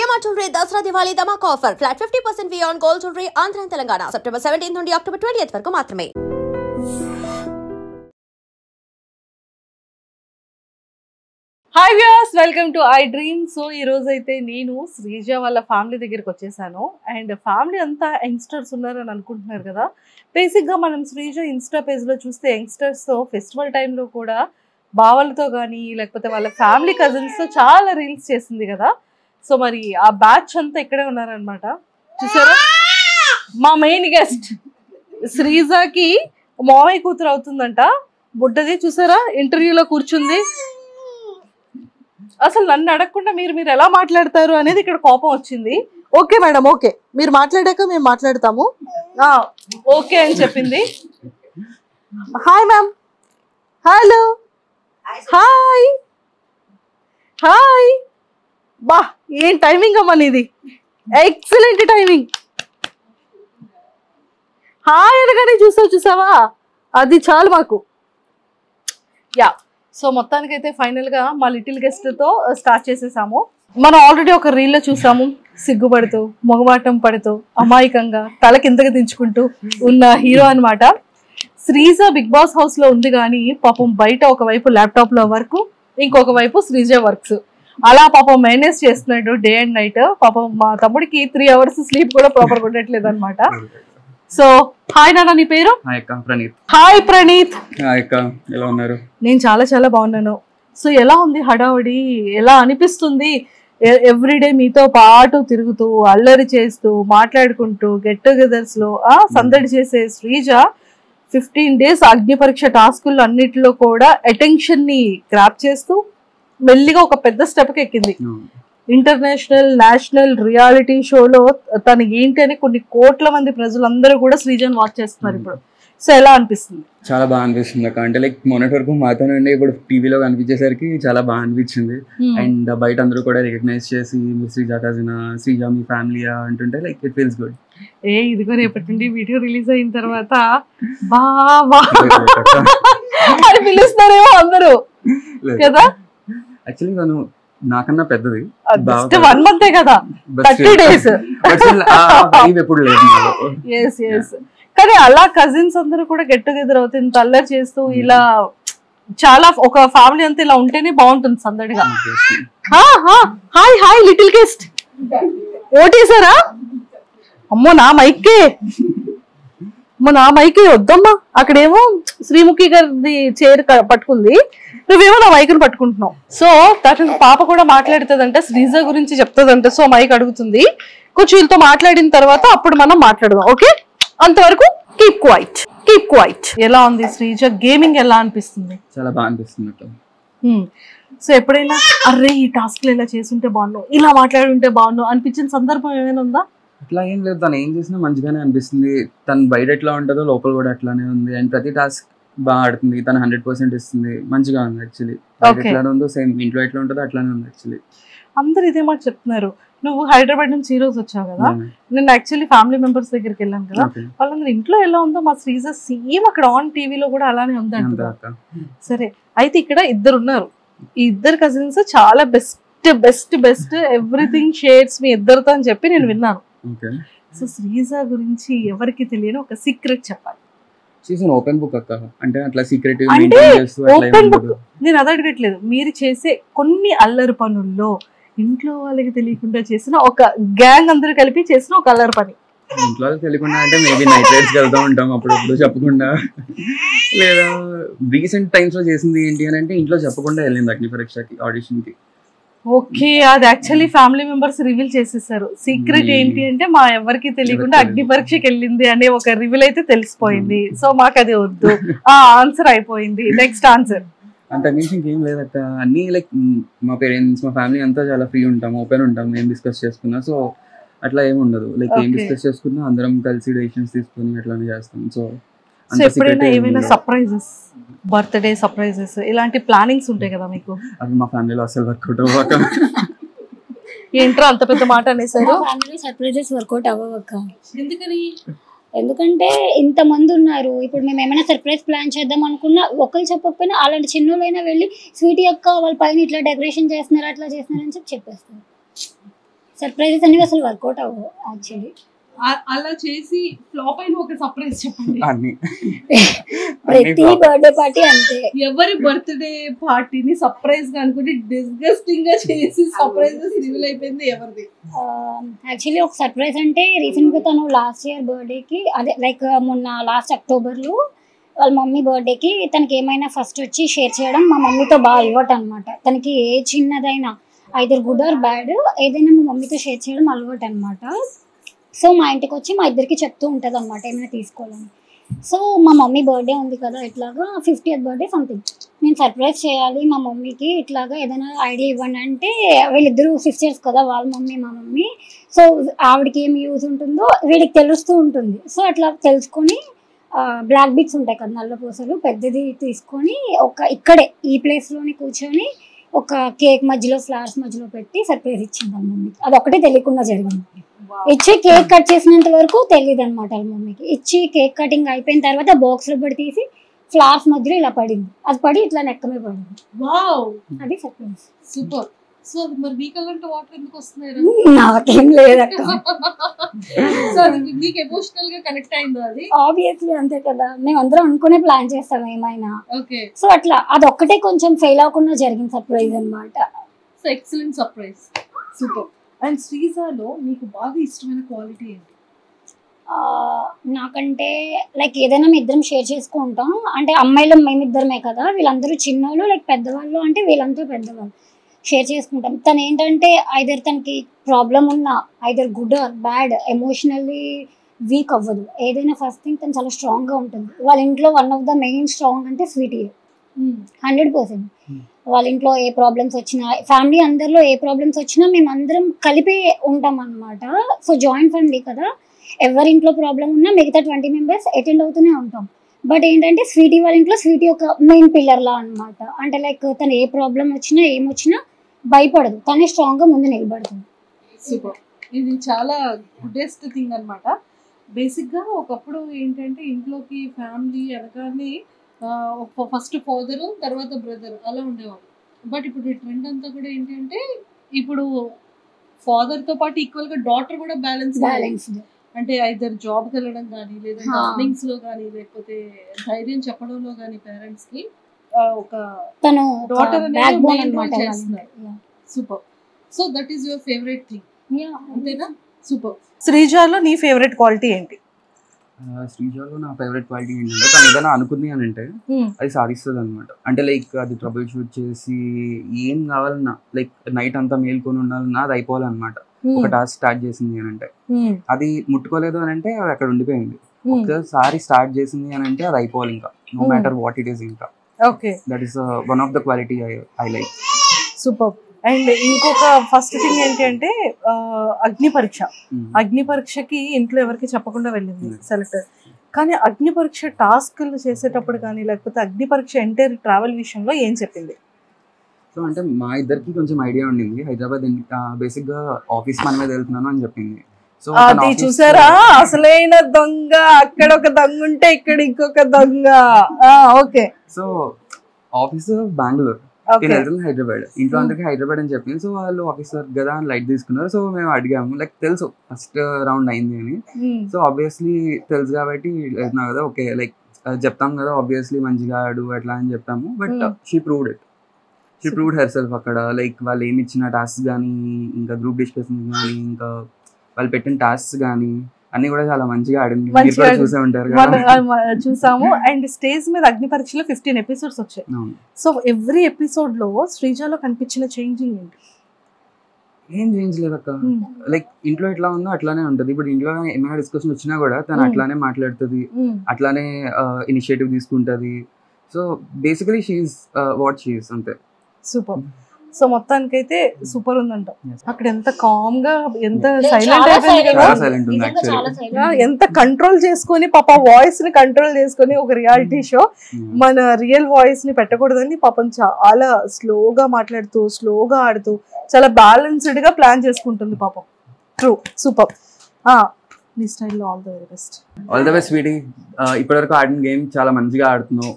GMR Jewelry Dasra Diwali Dhamak offer. Flat 50% fee on gold jewelry. Andhra and Telangana. September 17th నుండి October 20th వరకు మాత్రమే. Hi viewers, welcome to I dream. So ఈ రోజు అయితే నేను శ్రీజ వాళ్ళ family దగ్గరికి వచ్చేసాను. అండ్ ఫ్యామిలీ అంతా యంగ్స్టర్స్ ఉన్నారని అనుకుంటున్నారు కదా. బేసిక్గా మనం శ్రీజ ఇన్స్టా పేజ్లో చూస్తే యంగ్స్టర్స్తో ఫెస్టివల్ టైంలో కూడా బావలతో కానీ లేకపోతే వాళ్ళ ఫ్యామిలీ కజిన్స్తో చాలా రీల్స్ చేసింది కదా. సో మరి ఆ బ్యాచ్ అంతా ఇక్కడే ఉన్నారనమాట. చూసారా, మా మెయిన్ గెస్ట్ శ్రీజకి మావయ్య కూతురు అవుతుందంట. బుడ్డది చూసారా, ఇంటర్వ్యూలో కూర్చుంది. అసలు నన్ను అడగకుండా మీరు ఎలా మాట్లాడతారు అనేది ఇక్కడ కోపం వచ్చింది. ఓకే మేడం, ఓకే, మీరు మాట్లాడాక మేము మాట్లాడతాము, ఓకే అని చెప్పింది. Hi ma'am, hello, hi hi. బా, ఏం టైమింగ్ అమ్మా నీది, ఎక్సలెంట్ టైమింగ్. హాయ్ అనగానే చూసావా, అది చాలు మాకు. యా, సో మొత్తానికైతే ఫైనల్గా మా లిటిల్ గెస్ట్తో స్టార్ట్ చేసేసాము. మనం ఆల్రెడీ ఒక రీల్లో చూసాము, సిగ్గుపడుతూ మొగమాటం పడుతూ అమాయకంగా తల కిందకి దించుకుంటూ ఉన్న హీరో అనమాట. శ్రీజ బిగ్ బాస్ హౌస్లో ఉంది కానీ పాపం బయట ఒకవైపు ల్యాప్టాప్లో వర్క్, ఇంకొక వైపు శ్రీజ వర్క్స్, అలా పాపం మేనేజ్ చేస్తున్నాడు డే అండ్ నైట్. పాపం మా తమ్ముడికి 3 hours స్లీప్ కూడా ప్రాపర్గా ఉండట్లేదు అనమాట. సో హాయ్ నాన్న, నీ పేరు? ప్రణీత్. హాయ్ ప్రణీత్. ఎలా ఉన్నారు? నేను చాలా చాలా బాగున్నాను. సో ఎలా ఉంది హడావడి, ఎలా అనిపిస్తుంది ఎవ్రీడే మీతో పాటు తిరుగుతూ అల్లరి చేస్తూ మాట్లాడుకుంటూ గెట్ టుగెదర్స్ లో సందడి చేసే శ్రీజ 15 days అగ్ని పరీక్ష టాస్కుల్లో అన్నిటిలో కూడా అటెన్షన్ ని గ్రాప్ చేస్తూ మెల్లిగా ఒక పెద్ద స్టెప్కి ఎక్కింది. ఇంటర్నేషనల్ నేషనల్ రియాలిటీ షోలో తను ఏంటి అని కొన్ని కోట్ల మంది ప్రజలందరూ కూడా శ్రీజన్ వాచ్ చేస్తున్నారు ఇప్పుడు. సో ఎలా అనిపిస్తుంది? చాలా బాగా అనిపిస్తుంది అక్క. అంటే లైక్ మొన్నటి వరకు మాతో నుండి ఇప్పుడు టీవీలో కనిపించేసరికి చాలా బాగా అనిపించింది. అండ్ బయట అందరూ కూడా రికగ్నైజ్ చేసి మీ శ్రీజ కజినా, శ్రీజ మీ ఫ్యామిలీ అంటుంటే లైక్ ఇట్ ఫీల్స్ గుడ్. ఇదిగో రేపటి నుండి వీడియో రిలీజ్ అయిన తర్వాత బావా అని పిలుస్తారేమో అందరూ కదా. యాక్చువల్లీ తను నాకన్నా పెద్దది, 1 month కదా, 30 days ఎప్పుడు లేదు. కానీ అలా కజిన్స్ అందరూ కూడా గెట్ టుగెదర్ అవుతుంది, అల్లరి చేస్తూ ఇలా చాలా ఒక ఫ్యామిలీ అంతా ఇలా ఉంటేనే బాగుంటుంది సందడిగా. హాయ్ హాయ్ లిటిల్ గెస్ట్, ఓటేసారా? అమ్మో నా మైకే, వద్దమ్మా. అక్కడేమో శ్రీముఖి గారి చైర్ పట్టుకుంది, నువ్వేమో నా మైక్ని పట్టుకుంటున్నావు. సో తనకు పాప కూడా మాట్లాడుతుందంట, శ్రీజ గురించి చెప్తుందంట. సో మైక్ అడుగుతుంది, కొంచెం వీళ్ళతో మాట్లాడిన తర్వాత అప్పుడు మనం మాట్లాడదాం, ఓకే? అంతవరకు కీప్ క్వైట్. ఎలా ఉంది శ్రీజ గేమింగ్, ఎలా అనిపిస్తుంది? చాలా బాగా అనిపిస్తుంది. సో ఎప్పుడైనా అర్రే ఈ టాస్క్లు ఇలా చేస్తుంటే బాగున్నావు, ఇలా మాట్లాడుంటే బాగున్నావు అనిపించిన సందర్భం ఏమైనా ఉందా? అట్లా ఏం లేదు, తను ఏం చేసినా మంచిగానే అనిపిస్తుంది. తను బయట ఎట్లా ఉంటుందో లోపల కూడా అట్లానే ఉంది. అండ్ ప్రతి టాస్క్ బాగా ఆడుతుంది, తను 100% ఇస్తుంది, మంచిగా ఉంది. యాక్చువల్లీ ఎట్లా ఉందో సేమ్ ఇంట్లో ఎట్లా ఉంటుందో అట్లానే ఉంది. యాక్చువల్లీ అందరు ఇదే మాట చెప్తున్నారు. నువ్వు హైదరాబాద్ నుంచి ఈ రోజు వచ్చావు కదా, నేను యాక్చువల్లీ ఫ్యామిలీ మెంబర్స్ దగ్గరికి వెళ్ళాను కదా, వాళ్ళందరూ ఇంట్లో ఎలా ఉందో మా శ్రీజ సేమ్ అక్కడ ఆన్ టీవీలో కూడా అలానే ఉంది అంటారు. సరే, అయితే ఇక్కడ 2 ఉన్నారు. ఈ 2 కజిన్స్ చాలా బెస్ట్ ఎవ్రీథింగ్ షేర్స్ మీ ఇద్దరితో అని చెప్పి నేను విన్నాను. సో శ్రీజ గురించి ఎవరికి తెలియని ఒక సీక్రెట్ చెప్పాలి. ఓపెన్ బుక్ అక్క, అంటే అట్లా సీక్రెట్ ఓపెన్ బుక్. నేను అది అడగట్లేదు, మీరు చేసే కొన్ని అల్లరి పనుల్లో ఇంట్లో వాళ్ళకి తెలియకుండా చేసిన ఒక గ్యాంగ్ అందరూ కలిపి చేసిన ఒక అల్లరి పని. ఇంట్లో తెలియకుండా అంటే మేబీ నైట్ రైడ్స్కి వెళ్తూ ఉంటాం అప్పుడప్పుడు చెప్పకుండా, లేదా రీసెంట్ టైమ్స్ లో చేసింది ఏంటి అని అంటే ఇంట్లో చెప్పకుండా వెళ్ళింది అగ్ని పరీక్షకి ఆడిషన్కి. ఓకే, అది యాక్చువల్లీ ఫ్యామిలీ మెంబర్స్ రివీల్ చేసేసారు. సీక్రెట్ ఏంటి అంటే మా ఎవరికి తెలియకుండా అగ్ని పరీక్షకి వెళ్ళింది అనే ఒక రివీల్ అయితే తెలిసిపోయింది. సో మాకు అది వద్దు, ఆన్సర్ అయిపోయింది. నెక్స్ట్ ఆన్సర్ అంత మించి ఇంకేం లేదక్క. అన్ని లైక్ మా పేరెంట్స్, మా ఫ్యామిలీ అంతా చాలా ఫ్రీ ఉంటాం, ఓపెన్ ఉంటాం. ఏం డిస్కస్ చేసుకున్నా సో అట్లా ఏమి ఉండదు. లైక్ ఏం డిస్కస్ చేసుకున్నా అందరం కలిసి డెసిషన్స్ తీసుకుని అట్లానే చేస్తాం. సో ఎప్పుడైనా ఏమైనా సర్ప్రైజెస్, బర్త్డే సర్ప్రైజెస్ ఇలాంటి ప్లానింగ్స్ ఉంటాయి కదా మీకు? అది మా ఫ్యామిలీలో అసలు వర్కౌట్ అవ్వక. ఏంట్రా అంత పెద్ద మాట అనేసారు? సర్ప్రైజెస్ వర్కౌట్ అవ్వక. ఎందుకని? ఎందుకంటే ఇంతమంది ఉన్నారు. ఇప్పుడు మేము ఏమైనా సర్ప్రైజ్ ప్లాన్ చేద్దాం అనుకున్నా ఒకరు చెప్పకపోయినా అలాంటి చిన్నోళ్ళైనా వెళ్ళి స్వీటీ అక్క వాళ్ళ పైన ఇట్లా డెకరేషన్ చేస్తున్నారు, అట్లా చేస్తున్నారు అని చెప్పేస్తారు. సర్ప్రైజెస్ అనేవి అసలు వర్కౌట్ అవ్వవు యాక్చువల్లీ. అలా చేసి ఫ్లాప్ అయిన ఒక సర్ప్రైజ్ చెప్పండి. అన్ని ప్రతి బర్త్డే పార్టీ అంతే. ఎవరి బర్త్డే పార్టీని సర్ప్రైజ్ గా అనుకుంటే డిస్గస్టింగ్ గా చేసి సర్ప్రైజెస్ రివీల్ అయిపోయింది ఎవరిది? యాక్చువల్లీ ఒక సర్ప్రైజ్ అంటే రీసెంట్ గా తను లాస్ట్ ఇయర్ బర్త్డేకి అదే లైక్ మొన్న లాస్ట్ అక్టోబర్లో వాళ్ళ మమ్మీ బర్త్డేకి తనకి ఏమైనా ఫస్ట్ వచ్చి షేర్ చేయడం మా మమ్మీతో బాగా అలవాటు అనమాట. తనకి ఏ చిన్నదైనా ఐదర్ గుడ్ ఆర్ బ్యాడ్ ఏదైనా మా మమ్మీతో షేర్ చేయడం అలవాటు అనమాట. సో మా ఇంటికి వచ్చి మా ఇద్దరికి చెప్తూ ఉంటుంది అనమాట ఏమైనా తీసుకోవాలని. సో మా మమ్మీ బర్త్డే ఉంది కదా, ఇట్లాగా 50th బర్త్డే సంథింగ్, నేను సర్ప్రైజ్ చేయాలి మా మమ్మీకి, ఇట్లాగా ఏదైనా ఐడియా ఇవ్వండి అంటే వీళ్ళిద్దరూ సిస్టర్స్ కదా, వాళ్ళ మమ్మీ మా మమ్మీ. సో ఆవిడకి ఏమి యూజ్ ఉంటుందో వీడికి తెలుస్తూ ఉంటుంది. సో అట్లా తెలుసుకొని బ్లాక్ బీట్స్ ఉంటాయి కదా, నల్ల పూసలు పెద్దది తీసుకొని ఇక్కడే ఈ ప్లేస్లోని కూర్చొని ఒక కేక్ మధ్యలో ఫ్లవర్స్ మధ్యలో పెట్టి సర్ప్రైజ్ ఇచ్చింది వాళ్ళ మమ్మీకి. అది ఒకటే తెలియకుండా జరిగింది. ఇచ్చి కేక్ కట్ చేసినంత వరకు తెలియదు అనమాట వాళ్ళ మమ్మీకి. ఇచ్చి కేక్ కటింగ్ అయిపోయిన తర్వాత బాక్స్ లో పడి తీసి ఫ్లవర్స్ మధ్యలో ఇలా పడింది. అది పడి ఇట్లా నెక్కమే పడింది. వావ్, అది సర్ప్రైజ్. సూపర్. సో అది మరి మీకు అలాంటి వాటర్ ఎందుకు వస్తున్నాయి? నాకేం లేదక్క. సో అది మీకు ఎమోషనల్ గా కనెక్ట్ అయిందో? అది ఆబ్వియస్లీ అంతే కదా, మేము అందరం అనుకునే ప్లాన్ చేస్తాం ఏమైనా. ఓకే. సో అట్లా అది ఒక్కటే కొంచెం ఫెయిల్ అవ్వకుండా జరిగిన సర్ప్రైజ్ అనమాట. So excellent surprise. Super. And శ్రీజాలో మీకు బాగా ఇష్టమైన క్వాలిటీ ఏంటి? నాకంటే లైక్ ఏదైనా మేము ఇద్దరం షేర్ చేసుకుంటాం. అంటే అమ్మాయిలు మేమిద్దరమే కదా, వీళ్ళందరూ చిన్నోళ్ళు లైక్ పెద్దవాళ్ళు, అంటే వీళ్ళంతా పెద్దవాళ్ళు షేర్ చేసుకుంటాం. తను ఏంటంటే ఐదర్ తనకి ప్రాబ్లం ఉన్నా either good or bad emotionally weak అవ్వదు. ఏదైనా ఫస్ట్ థింగ్ తను చాలా స్ట్రాంగ్గా ఉంటుంది. వాళ్ళ ఇంట్లో one of the main strong అంటే స్వీటీ 100%. వాళ్ళ ఇంట్లో ఏ ప్రాబ్లమ్స్ వచ్చినా, ఫ్యామిలీ అందరిలో ఏ ప్రాబ్లమ్స్ వచ్చినా మేము అందరం కలిపి ఉంటాం అనమాట. సో జాయింట్ ఫ్యామిలీ కదా, ఎవరింట్లో ప్రాబ్లం ఉన్నా మిగతా 20 మెంబర్స్ అటెండ్ అవుతూనే ఉంటాం. బట్ ఏంటంటే స్వీటీ వాళ్ళ ఇంట్లో స్వీటీ ఒక మెయిన్ పిల్లర్లా అనమాట. అంటే లైక్ తను ఏ ప్రాబ్లం వచ్చినా ఏమొచ్చినా భయపడదు, తనే స్ట్రాంగ్గా ముందు నిలబడుతుంది. సూపర్. ఇది చాలా గుడెస్ట్ థింగ్ అనమాట. బేసిక్గా ఒకప్పుడు ఏంటంటే ఇంట్లోకి ఫ్యామిలీ అనగానే ఫస్ట్ ఫాదరు తర్వాత బ్రదర్ అలా ఉండేవాళ్ళు. బట్ ఇప్పుడు ఈ ట్రెండ్ అంతా కూడా ఏంటంటే ఇప్పుడు ఫాదర్తో పాటు ఈక్వల్గా డాటర్ కూడా బ్యాలెన్స్. అంటే ఐదర్ జాబ్కి వెళ్ళడం కానీ, లేదా ఎర్నింగ్స్లో కానీ, లేకపోతే ధైర్యం చెప్పడంలో కానీ పేరెంట్స్కి ఒక డాటర్ అనేది మెయిన్ రోల్ చేస్తున్నారు. Super. So that is your favourite thing, అంతేనా? సూపర్. శ్రీజాలో నీ ఫేవరెట్ క్వాలిటీ ఏంటి? శ్రీజాలో నా ఫేవరెట్ క్వాలిటీ ఏంటంటే తను ఏదైనా అనుకుంది అని అంటే అది సాధిస్తుంది అనమాట. అంటే లైక్ అది ట్రబుల్ షూట్ చేసి ఏం కావాలన్నా లైక్ నైట్ అంతా మేల్కొని ఉండాలన్నా అది అయిపోవాలన్నమాట. ఒక టాస్క్ స్టార్ట్ చేసింది అని అంటే అది ముట్టుకోలేదు అని అంటే అది అక్కడ ఉండిపోయింది. ఒకసారి స్టార్ట్ చేసింది అని అంటే అది అయిపోవాలి ఇంకా, no matter what it is ఇంకా. Okay, that is one of the quality I like. Super. And ఇంకొక ఫస్ట్ థింగ్ ఏంటి అంటే అగ్ని పరీక్ష. అగ్ని పరీక్షకి ఇంట్లో ఎవరికి చెప్పకుండా వెళ్ళింది సెలెక్టర్. కానీ అగ్ని పరీక్ష టాస్క్లు చేసేటప్పుడు కానీ, లేకపోతే అగ్ని పరీక్ష ఎంటైర్ ట్రావెల్ విషయంలో ఏం చెప్పింది? సో అంటే మా ఇద్దరికి కొంచెం ఐడియా ఉండింది. హైదరాబాద్ బేసిక్ గా ఆఫీస్ మన మీద వెళ్తున్నాను అని చెప్పింది. సో అది చూసారా, అసలైన దొంగ. అక్కడ ఒక దొంగ ఉంటే ఇక్కడ ఇంకొక దొంగ. Okay. So office Bengaluru, Hyderabad. ఇంట్లో అందరికి హైదరాబాద్ అని చెప్పింది. సో వాళ్ళు ఆఫీసర్ కదా అని లైట్ తీసుకున్నారు. సో మేము అడిగాము, లైక్ తెలుసు ఫస్ట్ రౌండ్ అయింది అని. సో ఆబ్వియస్లీ తెలుసు కాబట్టి వెళ్తున్నావు కదా, ఓకే లైక్ చెప్తాం కదా ఆబ్వియస్లీ మంచిగా ఆడు అట్లా అని చెప్తాము. But she proved it. She proved herself అక్కడ. లైక్ వాళ్ళు ఏమి ఇచ్చిన టాస్క్ కానీ, ఇంకా గ్రూప్ డిస్కషన్స్ కానీ, ఇంకా వాళ్ళు పెట్టిన టాస్క్ కానీ అన్ని కూడా చాలా మంచిగా ఆడింది. మీరు కూడా చూసే ఉంటారు కదా. చూసాము. అండ్ స్టేజ్ మీద అగ్ని పరీక్షలో 15 ఎపిసోడ్స్ వచ్చాయి. సో ఎవ్రీ ఎపిసోడ్ లో శ్రీజాలో కనిపించిన చేంజింగ్ ఏంటి? ఏం చేంజ్ లేదు అక్క. లైక్ ఇంట్లో ఎట్లా ఉందో అట్లానే ఉంటది. ఇప్పుడు ఇంట్లో ఏమైనా డిస్కషన్ వచ్చినా కూడా తను అట్లానే మాట్లాడుతుంది, అట్లానే ఇనిషియేటివ్ తీసుకుంటది. So basically she's what she's, అంతే. సూపర్. సో మొత్తానికైతే సూపర్ ఉందంట. అక్కడ ఎంత కామ్ గా, ఎంత సైలెంట్ అయిపోయింది కదా, ఎంత కంట్రోల్ చేసుకొని పాప వాయిస్ ని కంట్రోల్ చేసుకొని. ఒక రియాలిటీ షో మన రియల్ వాయిస్ ని పెట్టకూడదని పాపం చాలా స్లోగా మాట్లాడుతూ, స్లోగా ఆడుతూ, చాలా బ్యాలెన్స్డ్ గా ప్లాన్ చేసుకుంటుంది పాపం. ట్రూ. సూపర్. నీ స్టైల్లో all the very best. All the best sweety. ఇప్పటివరకు ఆడిన గేమ్ చాలా మంచిగా ఆడుతున్నావు.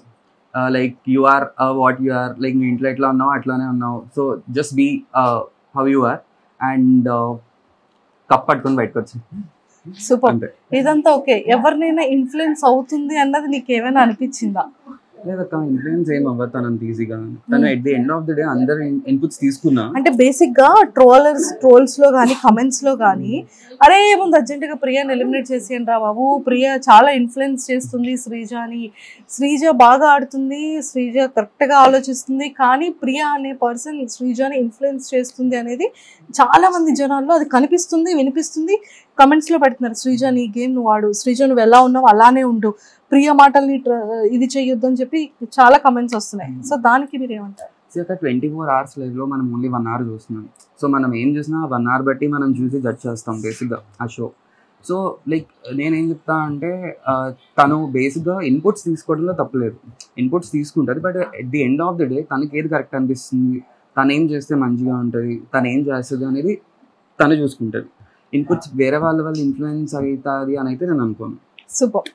Like you are what you are. Like మీ ఇంట్లో ఎట్లా ఉన్నావు అట్లానే ఉన్నావు. So just be how you are. And cup పట్టుకొని బయటకు వచ్చి సూపర్. అంతే. ఇదంతా ఓకే. ఎవరినైనా ఇన్ఫ్లుయెన్స్ అవుతుంది అన్నది నీకు ఏమైనా అనిపించిందా? లేదక్క, ఇన్ఫ్లుయెన్స్ ఏం అవ్వదు తనంత ఈజీగా. తను at the end of the day అందరు ఇన్పుట్స్ తీసుకున్నా. అంటే బేసిక్ గా ట్రోల్స్ లో కానీ కమెంట్స్ లో కానీ అరే ఏముంది అర్జెంట్ గా ప్రియాని ఎలిమినేట్ చేసేయండి రా బాబు, ప్రియా చాలా ఇన్ఫ్లుయెన్స్ చేస్తుంది శ్రీజాని, శ్రీజ బాగా ఆడుతుంది, శ్రీజ కరెక్ట్ గా ఆలోచిస్తుంది, కానీ ప్రియా అనే పర్సన్ శ్రీజాని ఇన్ఫ్లుయెన్స్ చేస్తుంది అనేది చాలా మంది జనాల్లో అది కనిపిస్తుంది, వినిపిస్తుంది. కమెంట్స్ లో పెడుతున్నారు శ్రీజాని గేమ్ నువ్వు ఆడు, శ్రీజ నువ్వు ఎలా ఉన్నావు అలానే ఉండు, ప్రియ మాటల్ని ఇది చెయ్యొద్దు అని చెప్పి చాలా కమెంట్స్ వస్తున్నాయి. సో దానికి మీరు ఏమంటారు? 24 hours లైవ్ లో మనం ఓన్లీ 1 hour చూస్తున్నాం. సో మనం ఏం చేసినా 1 hour బట్టి మనం చూసి జడ్జ్ చేస్తాం బేసిక్గా ఆ షో. సో లైక్ నేనేం చెప్తా అంటే తను బేసిక్గా ఇన్పుట్స్ తీసుకోవడంలో తప్పలేదు, ఇన్పుట్స్ తీసుకుంటుంది. But at the end of the day తనకి ఏది కరెక్ట్ అనిపిస్తుంది, తను ఏం చేస్తే మంచిగా ఉంటుంది, తను ఏం చేస్తుంది అనేది తను చూసుకుంటుంది. ఇన్పుట్స్ వేరే వాళ్ళ ఇన్ఫ్లుయెన్స్ అవుతుంది అని అయితే నేను అనుకోను. సూపర్.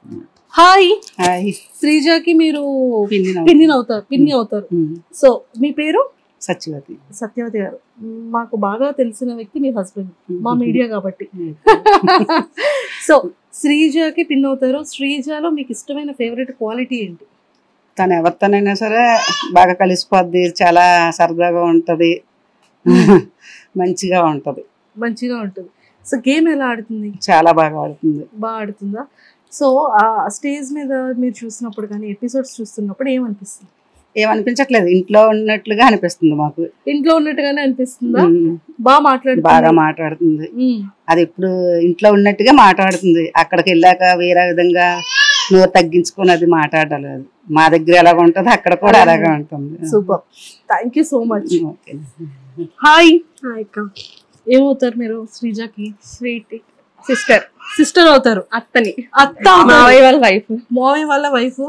హాయ్. హాయ్. శ్రీజాకి మీరు పిన్ని అవుతారు. సో మీ పేరు? సత్యవతి. సత్యవతి గారు మాకు బాగా తెలిసిన వ్యక్తి మీ హస్బెండ్, మా మీడియా కాబట్టి. సో శ్రీజాకి పిన్ అవుతారు. శ్రీజాలో మీకు ఇష్టమైన ఫేవరెట్ క్వాలిటీ ఏంటి? తను ఎవరితోనైనా సరే బాగా కలిసిపోద్ది, చాలా సరదాగా ఉంటది, మంచిగా ఉంటది. సో గేమ్ ఎలా ఆడుతుంది? చాలా బాగా ఆడుతుంది. బాగా ఆడుతుందా? సో ఆ స్టేజ్ మీద మీరు చూసినప్పుడు కానీ ఎపిసోడ్స్ చూస్తున్నప్పుడు ఏమనిపిస్తుంది? ఏమనిపించట్లేదు, ఇంట్లో ఉన్నట్లుగా అనిపిస్తుంది మాకు. ఇంట్లో ఉన్నట్టుగానే అనిపిస్తుందా? బాగా మాట్లాడుతుంది. అది ఇప్పుడు ఇంట్లో ఉన్నట్టుగా మాట్లాడుతుంది. అక్కడికి వెళ్ళాక వేరే విధంగా నోరు తగ్గించుకొని అది మాట్లాడలేదు. మా దగ్గర ఎలాగ ఉంటుంది అక్కడ కూడా అలాగే ఉంటుంది. Super. Thank you so much. Hi. Hi అక్క. ఏమవుతారు మీరు శ్రీజాకి? స్వీట్ సిస్టర్ అవుతారు. అత్త మావయ్య వాళ్ళ వైఫ్.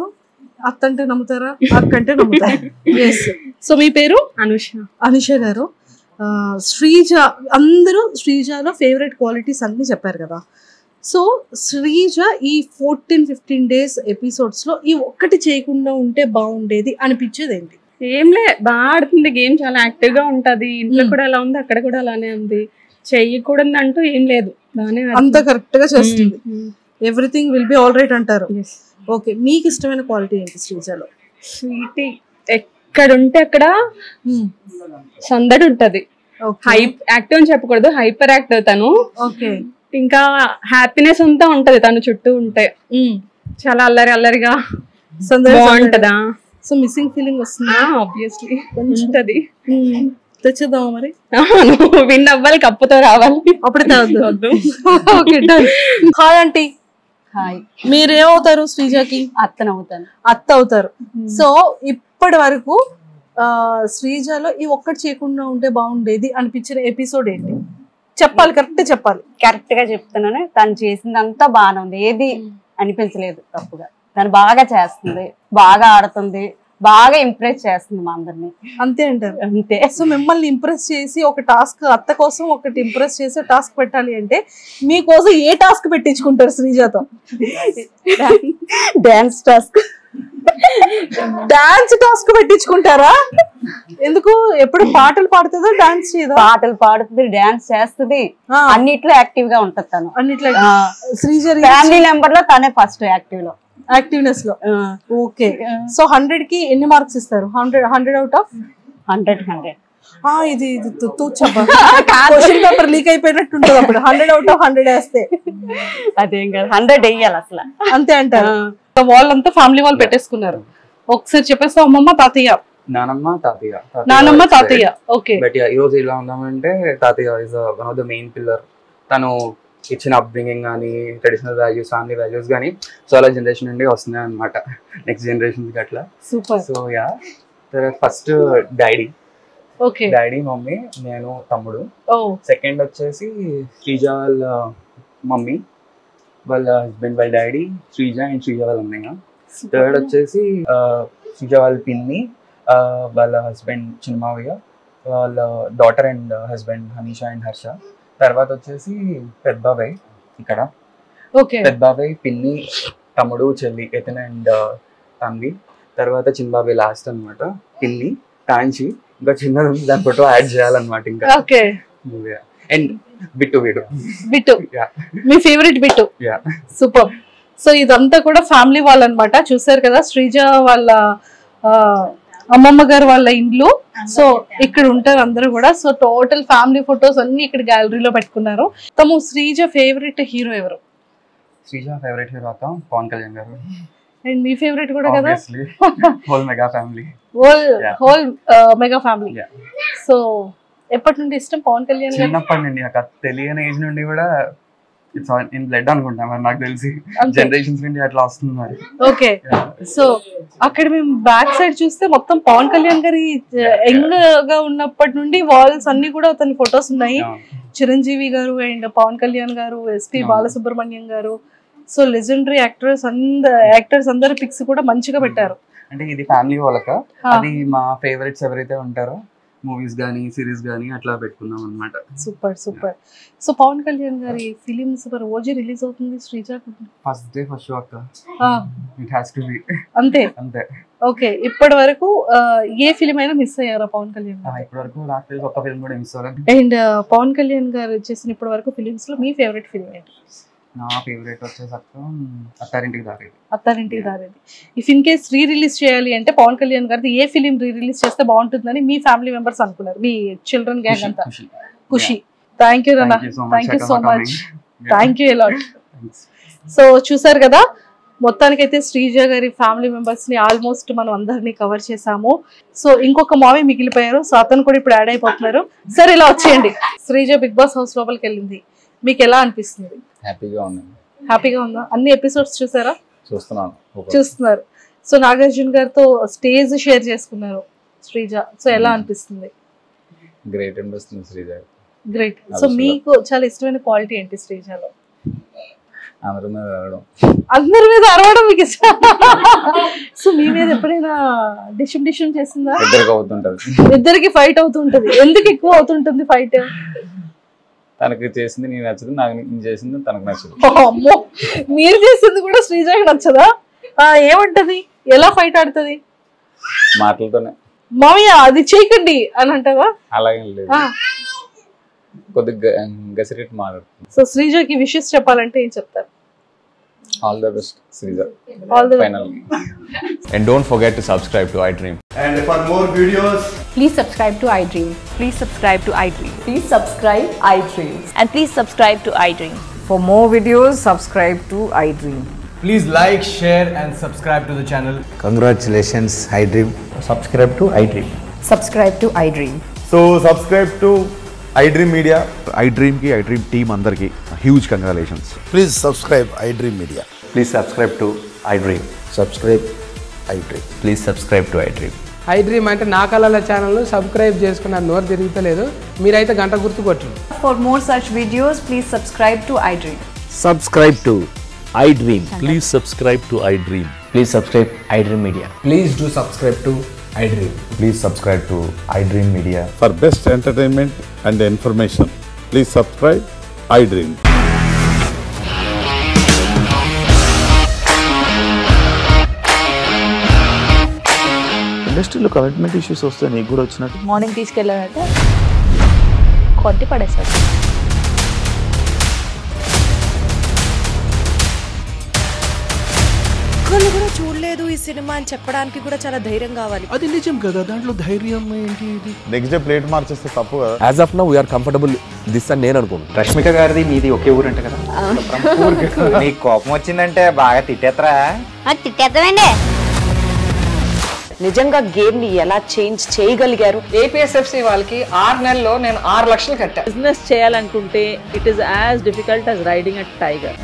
అత్త అంటే నమ్ముతారా? అక్క అంటే నమ్ముతారా? ఎస్. సో మీ పేరు? అనుష గారు. శ్రీజ, అందరూ శ్రీజాలో ఫేవరెట్ క్వాలిటీస్ అన్ని చెప్పారు కదా. సో శ్రీజ ఈ 14-15 days ఎపిసోడ్స్ లో ఈ ఒక్కటి చేయకుండా ఉంటే బాగుండేది అనిపించేది ఏంటి? ఏంలే, బాగా ఆడుతుంది గేమ్, చాలా యాక్టివ్ గా ఉంటది. ఇంట్లో కూడా అలా ఉంది, అక్కడ కూడా అలానే ఉంది. చెయ్యకూడదు అంటూ ఏం లేదు, అంత కరెక్ట్ గా చేస్తుంది. Everything will be all right అంటారు. ఓకే, మీకు ఇష్టమైన క్వాలిటీ ఏంటి శ్రీజాలో? స్వీటీ, ఎక్కడ ఉంటే అక్కడ సందడి ఉంటది. యాక్టివ్ అని చెప్పకూడదు, హైపర్ యాక్టివ్ తను. ఓకే. ఇంకా హ్యాపీనెస్ అంతా ఉంటది తను చుట్టూ ఉంటే. చాలా అల్లరిగా బాగుంటదా. సో మిస్సింగ్ ఫీలింగ్ వస్తుందా? ఆబ్వియస్లీ ఉంటది. తెచ్చేద్దామా మరి? విన్ అవ్వాలి, కప్పుతో రావాలి, అప్పుడే తేవద్దు. Okay, done. Hi aunty. Hi. మీరేమవుతారు శ్రీజాకి? అత్త అవుతారు. సో ఇప్పటి వరకు శ్రీజాలో ఈ ఒక్కటి చేయకుండా ఉంటే బాగుండేది అనిపించిన ఎపిసోడ్ ఏంటి? చెప్పాలి, కరెక్ట్ గా చెప్తున్నాను. తను చేసిందంతా బాగానే ఉంది, ఏది అనిపించలేదు తప్పుగా. తను బాగా చేస్తుంది, బాగా ఆడుతుంది, బాగా ఇంప్రెస్ చేస్తుంది మా అందరినీ. అంతే అంటారు? అంతే. సో మిమ్మల్ని ఇంప్రెస్ చేసి ఒక టాస్క్, అత్త కోసం ఒకటి ఇంప్రెస్ చేసి టాస్క్ పెట్టాలి అంటే మీకోసం ఏ టాస్క్ పెట్టించుకుంటారు శ్రీజాతో? Dance task. డాన్స్ టాస్క్ పెట్టించుకుంటారా? ఎందుకు? ఎప్పుడు పాటలు పాడుతుందో డాన్స్ చేయదా? పాటలు పాడుతుంది, డాన్స్ చేస్తుంది, అన్నిట్లో యాక్టివ్ గా ఉంటది తను. అన్నిట్లో శ్రీజ ఫ్యామిలీ మెంబర్ లో తనే ఫస్ట్ యాక్టివ్నెస్ లో. ఓకే. సో 100 కి ఎన్ని మార్క్స్ ఇస్తారు? 100 అవుట్ ఆఫ్ 100. ఇది క్వశ్చన్ పేపర్ లీక్ అయిపోయినట్టు ఉంటుంది అప్పుడు. 100 అవుట్ ఆఫ్ 100 వేస్తే అదేం కాదు, 100 వేయాలి అసలు. అంతే అంటారు. వాళ్ళంతా ఫ్యామిలీ వాళ్ళు పెట్టేసుకున్నారు. ఒకసారి చెప్పేస్తా. అమ్మమ్మ, తాతయ్య, నానమ్మ, తాతయ్య. ఓకే. బట్ ఈ రోజు ఇలా ఉందామంటే తాతయ్య is one of the main pillar. తను ఇచ్చిన అప్బ్రింగింగ్ కానీ, ట్రెడిషనల్ వాల్యూస్, ఫ్యామిలీ వాల్యూస్ కానీ చాలా జనరేషన్ నుండి వస్తున్నాయి అనమాట, నెక్స్ట్ జనరేషన్ కి అట్లా. Super. So yeah, first daddy, okay, daddy, mummy, నేను, తమ్ముడు. సెకండ్ వచ్చేసి శ్రీజ వాళ్ళ మమ్మీ, వాళ్ళ హస్బెండ్, వాళ్ళ డాడీ, శ్రీజ అండ్ శ్రీజ వాళ్ళ అన్నయ్య. థర్డ్ వచ్చేసి శ్రీజ వాళ్ళ పిన్ని, వాళ్ళ హస్బెండ్ చిన్నమావయ్య, వాళ్ళ daughter and husband Hanisha and Harsha. తర్వాత వచ్చేసి పెద్ద బాబాయ్ ఇక్కడ, పెద్ద బాబాయ్, పిన్ని, తమ్ముడు, చెల్లి ఎతన్ అండ్ తన్వి. తర్వాత చిన్న బాబాయ్ లాస్ట్ అనమాట, పిన్ని, తాంచి. ఇంకా చిన్నది దాని ఫోటో యాడ్ చేయాలన్నమాట ఇంకా. అండ్ బిట్టు వీడు. బిట్టు మీ ఫేవరెట్ బిట్టు. సూపర్. సో ఇదంతా కూడా ఫ్యామిలీ వాళ్ళు అనమాట. చూసారు కదా శ్రీజ వాళ్ళ అమ్మమ్మ గారు వాళ్ళ ఇండ్లు. సో ఇక్కడ ఉంటారు అందరూ కూడా. సో టోటల్ ఫ్యామిలీ ఫొటోస్ అన్ని ఇక్కడ గ్యాలరీలో పెట్టుకున్నారు. తము శ్రీజ ఫేవరెట్ హీరో ఎవరు? శ్రీజ ఫేవరెట్ హీరో అక్క పవన్ కళ్యాణ్ గారు. అండ్ మీ ఫేవరెట్ కూడా కదా? Whole mega family. Whole mega family. So ఎప్పటి నుండి ఇష్టం పవన్ కళ్యాణ్ గారు? చిన్నప్పటి నుండి అక్క, తెలియని ఏజ్ నుండి కూడా ఇట్స్ ఇన్ బ్లడ్ అనుకుంటా మరి, నాకు తెలిసి జనరేషన్స్ నుండి అట్లా వస్తుంది మరి. ఓకే. సో అక్కడ మేము బ్యాక్ సైడ్ చూస్తే మొత్తం పవన్ కళ్యాణ్ గారి యంగ్ గా ఉన్నప్పటి నుండి వాల్స్ అన్ని కూడా అతని ఫొటోస్ ఉన్నాయి. చిరంజీవి గారు అండ్ పవన్ కళ్యాణ్ గారు, ఎస్పి బాలసుబ్రహ్మణ్యం గారు. సో లెజెండరీ యాక్టర్స్ అందరు పిక్స్ కూడా మంచిగా పెట్టారు. అంటే ఇది ఫ్యామిలీ వాళ్ళక, అది మా ఫేవరెట్స్ ఎవరైతే ఉంటారో మూవీస్ గానీ సిరీస్ గానీ అట్లా పెట్టుకున్నాం అన్నమాట. Super super. So Pavan Kalyan గారి ఫిలిమ్స్ మరి ఓజీ రిలీజ్ అవుతుంది Sreeja first day first show అక్క. ఇట్ హ్యాస్ టు బి అంతే అంతే. ఓకే. ఇప్పటి వరకు ఏ ఫిలిం అయినా మిస్ అయ్యారా పవన్ కళ్యాణ్ గారు? ఇప్పటి వరకు నాకు తెలిసి ఒక్క ఫిల్మ్ కూడా మిస్ అవ్వలేదు. అండ్ పవన్ కళ్యాణ్ గారు చేసిన ఇప్పటి వరకు ఫిలిమ్స్ లో మీ ఫేవరెట్ ఫిలిం ఏంటి? నా ఫేవరెట్ వచ్చేసరికి Attarintiki Daredi. Attarintiki Daredi. If in case re release చేయాలి అంటే పవన్ కళ్యాణ్ గారిది ఏ ఫిలిం రీ రిలీజ్ చేస్తే బాగుంటుందని మీ ఫ్యామిలీ మెంబర్స్ అనుకున్నారు, మీ చిల్డ్రన్ గ్యాంగ్ అంతా? ఖుషి. థ్యాంక్ యూ రన్నా, thank you so much, thank you a lot. So చూసారు కదా, మొత్తానికైతే శ్రీజ గారి ఫ్యామిలీ మెంబర్స్ ని ఆల్మోస్ట్ మనం అందరినీ కవర్ చేసాము. సో ఇంకొక మావి మిగిలిపోయారు. సో అతను కూడా ఇప్పుడు యాడ్ అయిపోతున్నారు. సరే ఇలా వచ్చేయండి. శ్రీజ బిగ్ బాస్ హౌస్ లోపలికి వెళ్ళింది, మీకు ఎలా అనిపిస్తుంది? హ్యాపీగా ఉంది. హ్యాపీగా ఉందా? అన్ని ఎపిసోడ్స్ చూసారా? చూస్తున్నారు. సో నాగార్జున గారితో స్టేజ్ షేర్ చేసుకున్నారు శ్రీజ. సో ఎలా అనిపిస్తుంది? గ్రేట్ అనిపిస్తుంది శ్రీజ. గ్రేట్. సో మీకు చాలా ఇష్టమైన క్వాలిటీ ఏంటి శ్రీజలో? అందరి మీద అరవడం. అందరి మీద అరవడం మీకు ఇష్టం? సో మీ మీద ఎప్పుడైనా డిషన్ చేసిందా? ఇద్దరికి ఫైట్ అవుతుంటది. ఎందుకు ఎక్కువ అవుతుంటుంది ఫైట్? తనకి చేసింది నేను నచ్చదు, నాకు చేసింది తనకు నచ్చదు. అమ్మో, మీరు చేసింది కూడా శ్రీజకి నచ్చదా? ఏమంటది? ఎలా ఫైట్ ఆడుతుంది? మాటలతోనే. మామయ్య అది చేయకండి అని అంటదా? అలాగే లేదు, కొద్దిగా గసిరెట్ మాట్లాడుతుంది. సో శ్రీజకి విషెస్ చెప్పాలంటే ఏం చెప్తారు? All the best, Sriza. All the finally. And don't forget to subscribe to iDream. And for more videos, please subscribe to iDream. Please subscribe to iDream. Please subscribe iDream. And please subscribe to iDream. For more videos, subscribe to iDream. please like, share and subscribe to the channel. Congratulations, iDream. Subscribe to iDream. Subscribe to iDream. So subscribe to iDream Media. iDream ki iDream team andarki huge congratulations. Please subscribe iDream Media. Please subscribe to iDream. Subscribe iDream. Please subscribe to iDream. iDream అంటే నా కళల channel subscribe చేసుకున్నారు, నోరు తిరుగుతలేదు, మీరైతే గంట గుర్తు కొట్టండి. For more such videos, please subscribe to iDream. Subscribe to iDream. Please subscribe to iDream. Please subscribe iDream Media. Please do subscribe to iDream. Please subscribe to iDream Media. For best entertainment and information, please subscribe iDream. ఇండస్ట్రీలో commitment issues వస్తే నీకు కూడా వచ్చినట్టు? Morning తీసుకెళ్ళాడంటే కొట్టి పడేసాడు. ఒక్కళ్ళు కూడా చూడలేదు ఈ సినిమా అని చెప్పడానికి కూడా చాలా ధైర్యం కావాలి. అది నిజం కదా, దాంట్లో ధైర్యం ఏంటి? ఇది నెక్స్ట్ డే ప్లేట్ మార్చేస్తే తప్పు కదా. As of now we're comfortable this అని నేను అనుకుంటున్నాను. రష్మిక గారిది మీది ఒకే ఊరు అంట కదా? నీకు కోపం వచ్చిందంటే బాగా తిట్టేత్తరా? తిట్టేద్దామండి. నిజంగా గేమ్ ని ఎలా చేంజ్ చేయగలిగారు? ఏపీఎస్ఎఫ్సి వాళ్ళకి 6 నెలల్లో నేను 6 లక్షలు కట్టా. బిజినెస్ చేయాలనుకుంటే it is as difficult as riding a tiger.